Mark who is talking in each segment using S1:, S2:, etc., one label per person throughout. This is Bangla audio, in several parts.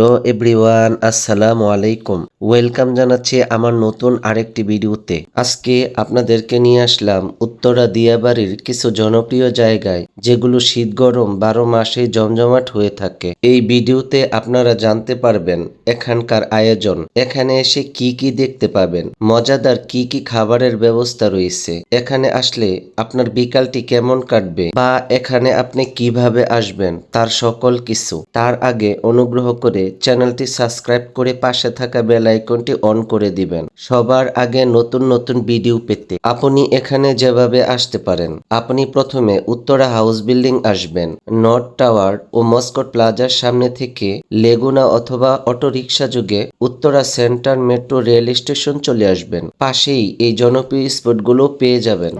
S1: হ্যালো এভরিওয়ান, আসসালামু আলাইকুম। ওয়েলকাম জানাচ্ছি আমার নতুন আরেকটি ভিডিওতে। আজকে আপনাদেরকে নিয়ে আসলাম উত্তরা দিয়াবাড়ির কিছু জনপ্রিয় জায়গায়, যেগুলো শীত গরম 12 মাসে জমজমাট হয়ে থাকে। এই ভিডিওতে আপনারা জানতে পারবেন এখানকার আয়োজন, এখানে এসে কি কি দেখতে পাবেন, মজাদার কি কি খাবারের ব্যবস্থা রয়েছে, এখানে আসলে আপনার বিকালটি কেমন কাটবে বা এখানে আপনি কিভাবে আসবেন তার সকল কিছু। তার আগে অনুগ্রহ করে চ্যানেলটি সাবস্ক্রাইব করে পাশে থাকা বেল আইকনটি অন করে দিবেন সবার আগে নতুন নতুন ভিডিও পেতে। আপনি এখানে যেভাবে আসতে পারেন, আপনি প্রথমে উত্তরা হাউস বিল্ডিং আসবেন, নর্থ টাওয়ার ও মস্কট প্লাজার সামনে থেকে লেগুনা অথবা অটো রিক্সা যোগে Uttara centre metro rail station চলে আসবেন। পাশেই এই জনপ্রিয় স্পটগুলো পেয়ে যাবেন।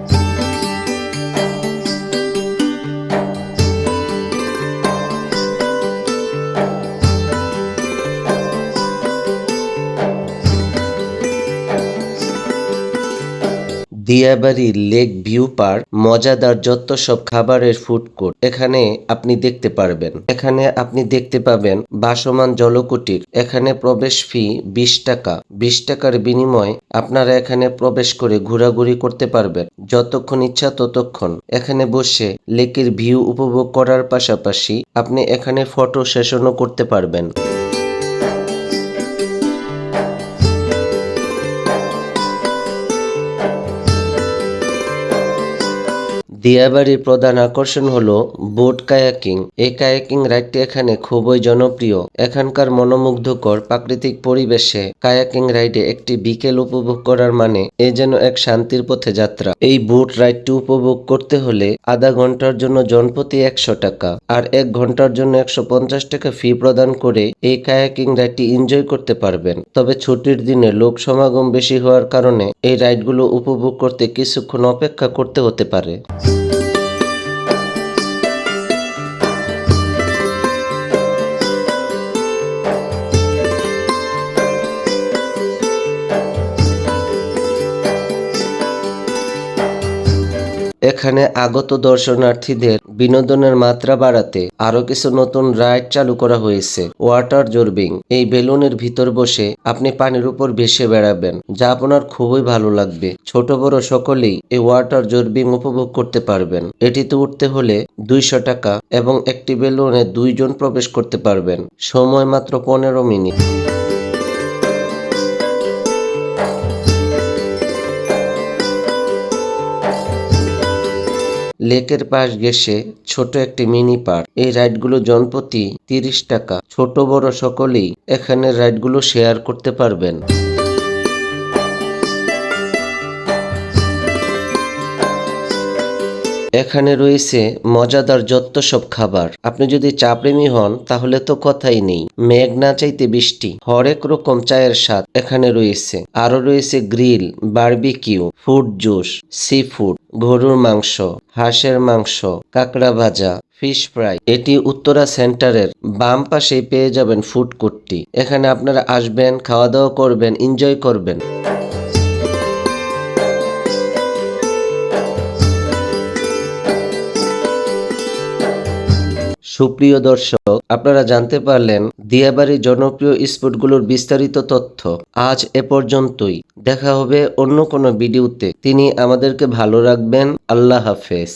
S1: দিয়াবাড়ি লেক ভিউ পার্ক মজাদার যত সব খাবারের ফুড কোর্ট এখানে আপনি দেখতে পারবেন। এখানে আপনি দেখতে পাবেন ভাসমান জলকুটির। এখানে প্রবেশ ফি 20 টাকা। 20 টাকার বিনিময়ে আপনারা এখানে প্রবেশ করে ঘোরাঘুরি করতে পারবেন যতক্ষণ ইচ্ছা ততক্ষণ। এখানে বসে লেকের ভিউ উপভোগ করার পাশাপাশি আপনি এখানে ফটো সেশনও করতে পারবেন। দিয়াবাড়ির প্রধান আকর্ষণ হলো বোট কায়াকিং। এই কায়াকিং রাইডটি এখানে খুবই জনপ্রিয়। এখানকার মনোমুগ্ধকর প্রাকৃতিক পরিবেশে কায়াকিং রাইডে একটি বিকেল উপভোগ করার মানে এ যেন এক শান্তির পথে যাত্রা। এই বোট রাইডটি উপভোগ করতে হলে আধা ঘন্টার জন্য জনপ্রতি 100 টাকা আর 1 ঘন্টার জন্য 150 টাকা ফি প্রদান করে এই কায়াকিং রাইডটি এনজয় করতে পারবেন। তবে ছুটির দিনে লোক সমাগম বেশি হওয়ার কারণে এই রাইডগুলো উপভোগ করতে কিছুক্ষণ অপেক্ষা করতে হতে পারে। এখানে আগত দর্শনার্থীদের বিনোদনের মাত্রা বাড়াতে আরো কিছু নতুন রাইড চালু করা হয়েছে। ওয়াটার জর্বিং, এই বেলুনের ভিতর বসে আপনি পানির উপর ভেসে বেড়াবেন, যা আপনার খুবই ভালো লাগবে। ছোট বড় সকলেই এই ওয়াটার জর্বিং উপভোগ করতে পারবেন। এটিতে উঠতে হলে 200 টাকা এবং একটি বেলুনে 2 জন প্রবেশ করতে পারবেন। সময় মাত্র 15 মিনিট। লেকের পাশ ঘেঁষে ছোট একটি মিনি পার্ক। এই রাইডগুলো জনপ্রতি 30 টাকা। ছোট বড় সকলেই এখানে রাইডগুলো শেয়ার করতে পারবেন। এখানে রয়েছে মজাদার যত সব খাবার। আপনি যদি চা প্রেমী হন তাহলে তো কথাই নেই, মেঘ না চাইতে বৃষ্টি। হরেক রকম চায়ের স্বাদ এখানে রয়েছে। আরো রয়েছে grill, barbecue, food juice, sea food, গরুর মাংস, হাঁসের মাংস, কাঁকড়া ভাজা, ফিশ ফ্রাই। এটি উত্তরা সেন্টারের বাম পাশেই পেয়ে যাবেন ফুড কোর্টটি। এখানে আপনারা আসবেন, খাওয়া দাওয়া করবেন, এনজয় করবেন। সুপ্রিয় দর্শক, আপনারা জানতে পারলেন দিয়াবাড়ির জনপ্রিয় স্পটগুলোর বিস্তারিত তথ্য। আজ এ পর্যন্তই। দেখা হবে অন্য কোনো ভিডিওতে। তিনি আমাদেরকে ভালো রাখবেন। আল্লাহ হাফেজ।